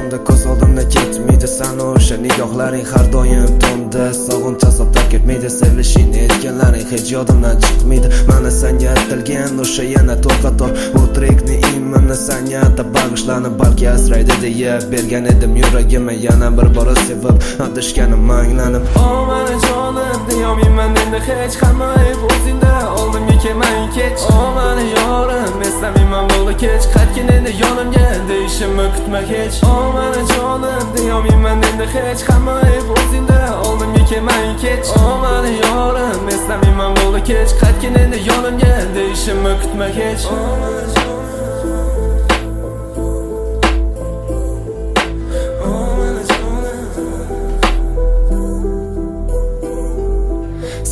Ko'zimda ko'z oldimda ketmaydi sana o'sha nigohlaring har doim tunda sog'inch azob tark etmaydi sevishing aytganlaring hech yodimdan chiqmaydi mana senga atalgan o'sha yana to'xtator bu trekni imonni senga atab bag'ishlanib balki asraydi deya bergan edim yuragimni yana bir bora sevib adashganim anglanib mani jonim deyolmayman endi hech hamma ayb o'zingda oldimga kelmang kech mani yorim eslamayman bo'ldi kech qaytgin endi yonimga deyishimni kutma hech mani jonim deyolmayman endi hech hamma ayb o'zingda oldimga kelmang kech mani yorim eslamayman bo'ldi kech qaytgin endi yonimga deyishimni kutma hech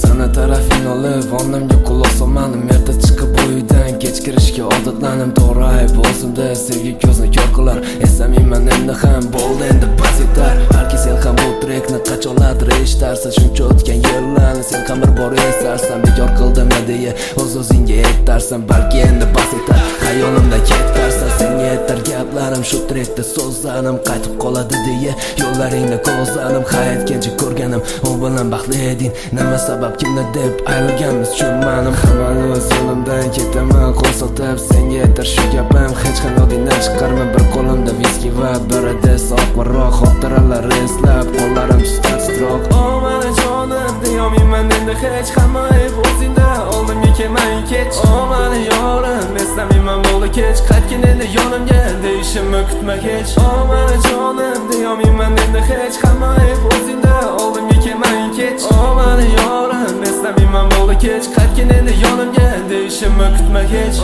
sana tarafing olib onamga quloq solmadim erta chiqib uydan kech kirishga odatlanim to'g'ri ayb o'zimda sevgi ko'zni ko'r qilar eslamayman endi ham bo'ldi endi bas yetar balki sen ham bu trekni qachonlardir eshitarsan shuncha o'tgan yillarni sen ham bir bor eslarsan bekor qildimmi deya o'z-o'zingga aytarsan balki endi bas yetar xayolimda ketarsan senga yetar gaplarim shu trekda so'zlarim qaytib qoladi deya yo'llaringni ko'zlarim hayotgacha ko'rganim u bilan baxtli eding nima sabab kimni deb ayrilganmiz tushunmadim hammani o'z yo'limdan ketaman qo'l siltab senga yetar shu gapim hech ham yodingdan chiqarma bir qo'limda viski va birida soqvarroq xotiralar eslab qo'llarim tutar titroq mani jonim deyolmayman endi hech hamma ayb o'zingda oldimga kelmang kech mani yorim eslamayman bo'ldi kech qaytgin endi yonimga deyishimni kutma hech mani jonim deyolmayman endi hech hamma ayb o'zingda oldimga kelmang kech mani yorim eslamayman bo'ldi kech qaytgin endi yonimga deyishimni kutma hech